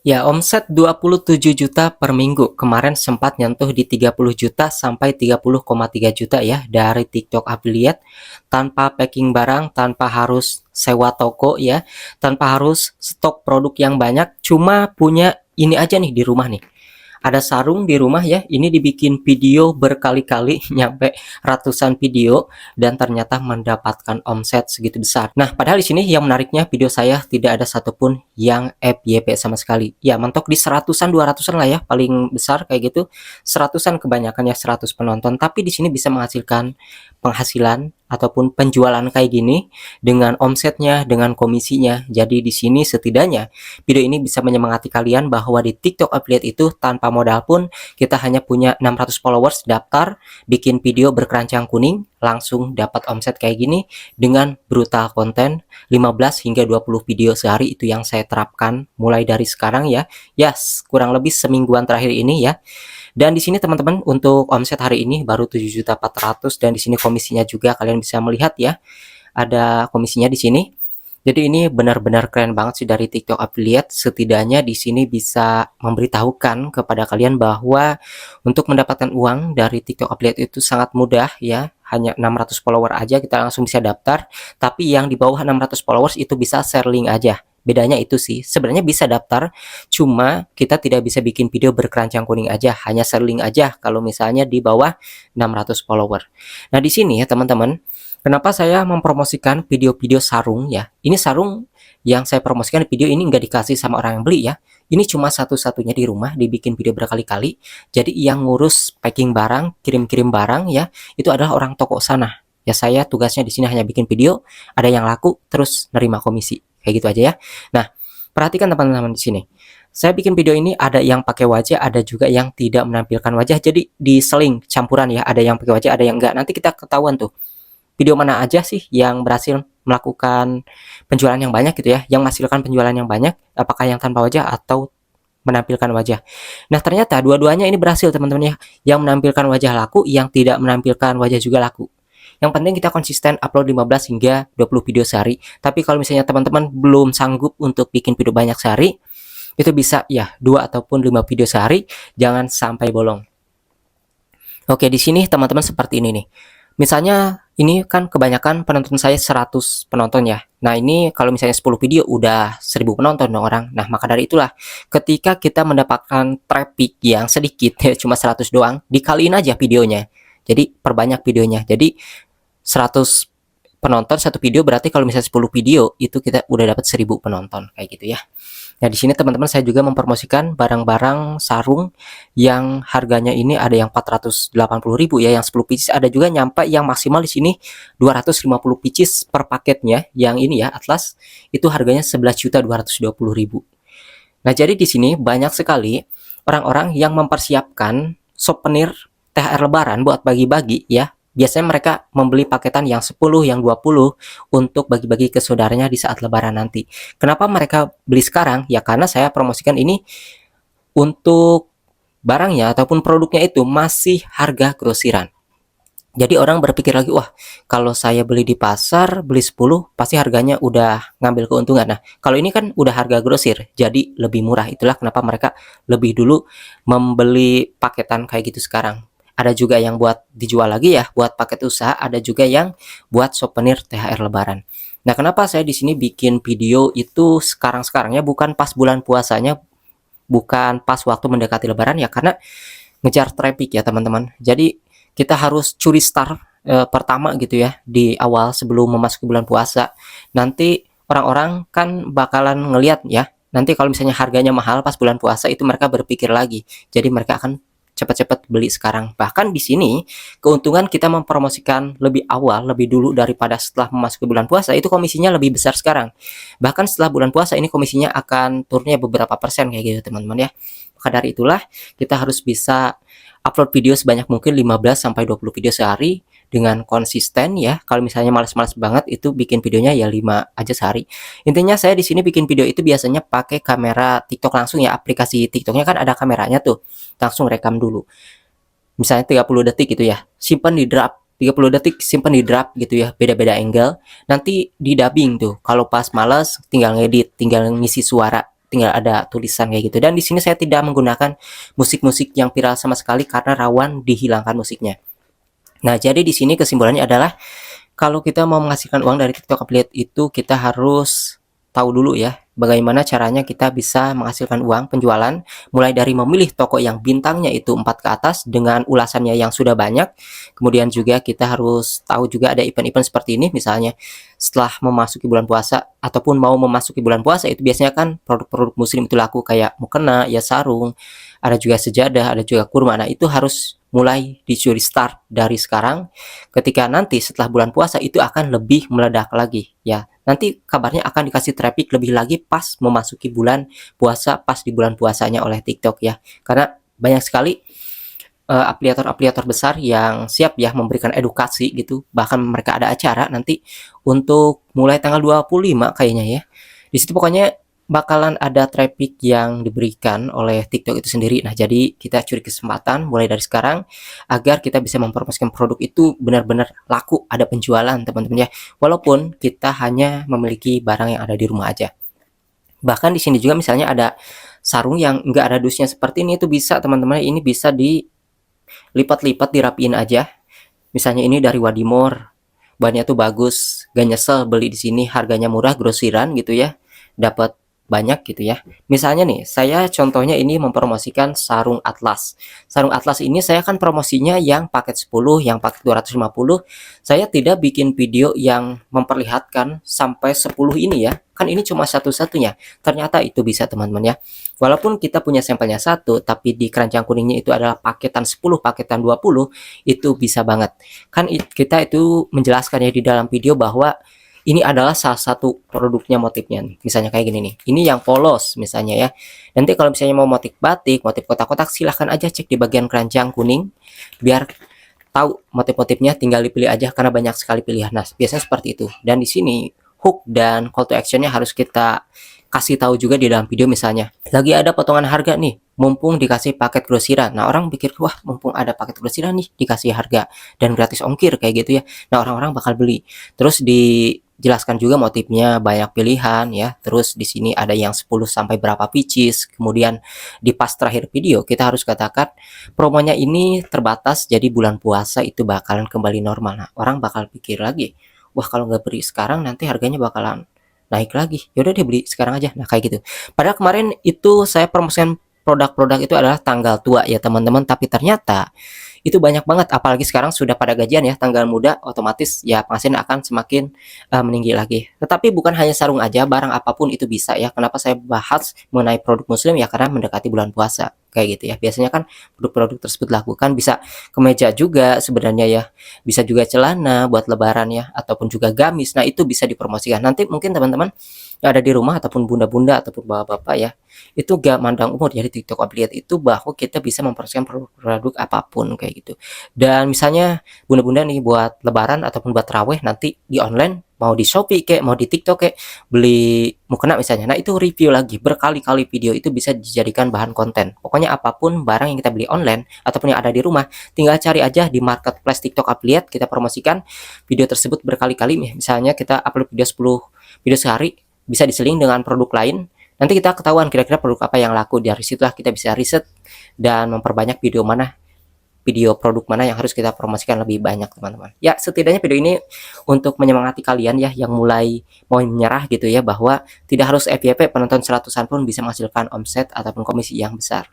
Ya, omset 27 juta per minggu. Kemarin sempat nyentuh di 30 juta sampai 30,3 juta ya dari TikTok Affiliate tanpa packing barang, tanpa harus sewa toko ya, tanpa harus stok produk yang banyak, cuma punya ini aja nih di rumah nih. Ada sarung di rumah ya, ini dibikin video berkali-kali nyampe ratusan video dan ternyata mendapatkan omset segitu besar. Nah, padahal di sini yang menariknya video saya tidak ada satupun yang FYP sama sekali. Ya, mentok di seratusan, 200-an lah ya, paling besar kayak gitu. Seratusan kebanyakan ya 100 penonton, tapi di sini bisa menghasilkan penghasilan ataupun penjualan kayak gini dengan omsetnya, dengan komisinya. Jadi di sini setidaknya video ini bisa menyemangati kalian bahwa di TikTok Affiliate itu tanpa modal pun kita hanya punya 600 followers, daftar, bikin video berkeranjang kuning, langsung dapat omset kayak gini dengan brutal konten 15 hingga 20 video sehari. Itu yang saya terapkan mulai dari sekarang ya. Yes, kurang lebih semingguan terakhir ini ya. Dan di sini teman-teman untuk omset hari ini baru 7.400.000 dan di sini komisinya juga kalian bisa melihat ya. Ada komisinya di sini. Jadi ini benar-benar keren banget sih dari TikTok Affiliate. Setidaknya di sini bisa memberitahukan kepada kalian bahwa untuk mendapatkan uang dari TikTok Affiliate itu sangat mudah ya. Hanya 600 follower aja kita langsung bisa daftar. Tapi yang di bawah 600 followers itu bisa share link aja. Bedanya itu sih, sebenarnya bisa daftar, cuma kita tidak bisa bikin video berkeranjang kuning aja, hanya share link aja kalau misalnya di bawah 600 follower. Nah, di sini ya teman-teman, kenapa saya mempromosikan video-video sarung ya? Ini sarung yang saya promosikan di video ini nggak dikasih sama orang yang beli ya. Ini cuma satu-satunya di rumah, dibikin video berkali-kali. Jadi yang ngurus packing barang, kirim-kirim barang ya, itu adalah orang toko sana. Ya saya tugasnya di sini hanya bikin video, ada yang laku, terus nerima komisi. Kayak gitu aja ya. Nah, perhatikan teman-teman di sini. Saya bikin video ini ada yang pakai wajah, ada juga yang tidak menampilkan wajah. Jadi diseling campuran ya, ada yang pakai wajah, ada yang enggak. Nanti kita ketahuan tuh video mana aja sih yang berhasil melakukan penjualan yang banyak gitu ya, yang menghasilkan penjualan yang banyak, apakah yang tanpa wajah atau menampilkan wajah. Nah, ternyata dua-duanya ini berhasil teman-teman ya. Yang menampilkan wajah laku, yang tidak menampilkan wajah juga laku. Yang penting kita konsisten upload 15 hingga 20 video sehari. Tapi kalau misalnya teman-teman belum sanggup untuk bikin video banyak sehari, itu bisa ya 2 ataupun 5 video sehari, jangan sampai bolong. Oke, di sini teman-teman seperti ini nih. Misalnya ini kan kebanyakan penonton saya 100 penonton ya. Nah, ini kalau misalnya 10 video udah 1000 penonton dong orang. Nah, maka dari itulah ketika kita mendapatkan traffic yang sedikit ya, cuma 100 doang, dikaliin aja videonya. Jadi perbanyak videonya. Jadi 100 penonton satu video berarti kalau misalnya 10 video itu kita udah dapat 1000 penonton kayak gitu ya. Nah, di sini teman-teman saya juga mempromosikan barang-barang sarung yang harganya ini ada yang 480.000 ya, yang 10 pieces, ada juga nyampe yang maksimal di sini 250 pieces per paketnya. Yang ini ya, Atlas itu harganya 11.220.000. Nah, jadi di sini banyak sekali orang-orang yang mempersiapkan souvenir THR Lebaran buat bagi-bagi ya. Biasanya mereka membeli paketan yang 10, yang 20 untuk bagi-bagi ke saudaranya di saat Lebaran nanti. Kenapa mereka beli sekarang? Ya karena saya promosikan ini untuk barangnya ataupun produknya itu masih harga grosiran. Jadi orang berpikir lagi, wah kalau saya beli di pasar, beli 10, pasti harganya udah ngambil keuntungan. Nah, kalau ini kan udah harga grosir, jadi lebih murah. Itulah kenapa mereka lebih dulu membeli paketan kayak gitu sekarang. Ada juga yang buat dijual lagi ya, buat paket usaha, ada juga yang buat souvenir THR Lebaran. Nah, kenapa saya di sini bikin video itu sekarang-sekarangnya, bukan pas bulan puasanya, bukan pas waktu mendekati Lebaran ya, karena ngejar traffic ya teman-teman. Jadi kita harus curi start pertama gitu ya di awal sebelum memasuki bulan puasa. Nanti orang-orang kan bakalan ngelihat ya. Nanti kalau misalnya harganya mahal pas bulan puasa itu mereka berpikir lagi. Jadi mereka akan cepat-cepat beli sekarang. Bahkan di sini keuntungan kita mempromosikan lebih awal, lebih dulu daripada setelah memasuki bulan puasa, itu komisinya lebih besar sekarang. Bahkan setelah bulan puasa ini komisinya akan turunnya beberapa persen kayak gitu teman-teman ya. Maka dari itulah kita harus bisa upload video sebanyak mungkin 15 sampai 20 video sehari dengan konsisten ya. Kalau misalnya malas-malas banget itu bikin videonya ya 5 aja sehari. Intinya saya di sini bikin video itu biasanya pakai kamera TikTok langsung ya. Aplikasi TikToknya kan ada kameranya tuh. Langsung rekam dulu. Misalnya 30 detik gitu ya. Simpan di draft 30 detik, simpan di draft gitu ya. Beda-beda angle. Nanti di dubbing tuh. Kalau pas malas tinggal ngedit, tinggal ngisi suara. tinggal ada tulisan kayak gitu. Dan di sini saya tidak menggunakan musik-musik yang viral sama sekali karena rawan dihilangkan musiknya. Nah, jadi di sini kesimpulannya adalah kalau kita mau menghasilkan uang dari TikTok Affiliate itu kita harus tahu dulu ya bagaimana caranya kita bisa menghasilkan uang penjualan, mulai dari memilih toko yang bintangnya itu 4 ke atas dengan ulasannya yang sudah banyak. Kemudian juga kita harus tahu juga ada event-event seperti ini, misalnya setelah memasuki bulan puasa ataupun mau memasuki bulan puasa itu biasanya kan produk-produk muslim itu laku, kayak mukena, ya sarung, ada juga sejadah, ada juga kurma. Nah, itu harus mulai dicuri start dari sekarang, ketika nanti setelah bulan puasa itu akan lebih meledak lagi ya. Nanti kabarnya akan dikasih traffic lebih lagi pas memasuki bulan puasa, pas di bulan puasanya oleh TikTok ya. Karena banyak sekali afiliator-afiliator besar yang siap ya memberikan edukasi gitu. Bahkan mereka ada acara nanti untuk mulai tanggal 25 kayaknya ya. Di situ pokoknya bakalan ada traffic yang diberikan oleh TikTok itu sendiri. Nah, jadi kita curi kesempatan mulai dari sekarang agar kita bisa mempromosikan produk itu benar-benar laku, ada penjualan teman-teman ya. Walaupun kita hanya memiliki barang yang ada di rumah aja. Bahkan di sini juga misalnya ada sarung yang enggak ada dusnya seperti ini, itu bisa teman-teman, ini bisa dilipat-lipat, dirapiin aja. Misalnya ini dari Wadimor, bahannya tuh bagus, gak nyesel beli di sini, harganya murah, grosiran gitu ya, dapat banyak gitu ya. Misalnya nih, saya contohnya ini mempromosikan sarung atlas. Sarung atlas ini saya kan promosinya yang paket 10, yang paket 250. Saya tidak bikin video yang memperlihatkan sampai 10 ini ya. Kan ini cuma satu-satunya. Ternyata itu bisa teman-teman ya. Walaupun kita punya sampelnya satu, tapi di keranjang kuningnya itu adalah paketan 10, paketan 20, itu bisa banget. Kan kita itu menjelaskan ya di dalam video bahwa ini adalah salah satu produknya, motifnya nih. Misalnya kayak gini nih, ini yang polos misalnya ya. Nanti kalau misalnya mau motif batik, motif kotak-kotak, silahkan aja cek di bagian keranjang kuning biar tahu motif-motifnya, tinggal dipilih aja karena banyak sekali pilihan. Nah, biasanya seperti itu. Dan di sini hook dan call to actionnya harus kita kasih tahu juga di dalam video. Misalnya lagi ada potongan harga nih, mumpung dikasih paket grosiran. Nah, orang pikir, wah mumpung ada paket grosiran nih dikasih harga dan gratis ongkir kayak gitu ya. Nah, orang-orang bakal beli. Terus dijelaskan juga motifnya banyak pilihan ya. Terus di sini ada yang 10 sampai berapa pieces. Kemudian di pas terakhir video kita harus katakan promonya ini terbatas, jadi bulan puasa itu bakalan kembali normal. Nah, orang bakal pikir lagi, wah kalau nggak beli sekarang nanti harganya bakalan naik lagi. Yaudah deh beli sekarang aja. Nah, kayak gitu. Padahal kemarin itu saya promosikan produk-produk itu adalah tanggal tua ya teman-teman, tapi ternyata itu banyak banget, apalagi sekarang sudah pada gajian ya, tanggal muda, otomatis ya penghasilan akan semakin meninggi lagi. Tetapi bukan hanya sarung aja, barang apapun itu bisa ya. Kenapa saya bahas mengenai produk muslim ya, karena mendekati bulan puasa kayak gitu ya. Biasanya kan produk-produk tersebut lakukan, bisa kemeja juga sebenarnya ya, bisa juga celana buat lebaran ya, ataupun juga gamis. Nah, itu bisa dipromosikan. Nanti mungkin teman-teman yang ada di rumah ataupun bunda-bunda ataupun bapak-bapak ya, itu gak mandang umur. Jadi TikTok Affiliate itu bahwa kita bisa mempromosikan produk-produk apapun kayak gitu. Dan misalnya bunda-bunda nih buat lebaran ataupun buat taraweh nanti di online, mau di Shopee kayak mau di TikTok kayak beli mukena misalnya. Nah, itu review lagi berkali-kali video, itu bisa dijadikan bahan konten. Pokoknya apapun barang yang kita beli online ataupun yang ada di rumah, tinggal cari aja di marketplace TikTok Affiliate, kita promosikan video tersebut berkali-kali. Misalnya kita upload video 10 video sehari, bisa diseling dengan produk lain. Nanti kita ketahuan kira-kira produk apa yang laku. Dari situlah kita bisa riset dan memperbanyak video produk mana yang harus kita promosikan lebih banyak teman-teman. Ya, setidaknya video ini untuk menyemangati kalian ya yang mulai mau menyerah gitu ya, bahwa tidak harus FYP penonton 100-an pun bisa menghasilkan omset ataupun komisi yang besar.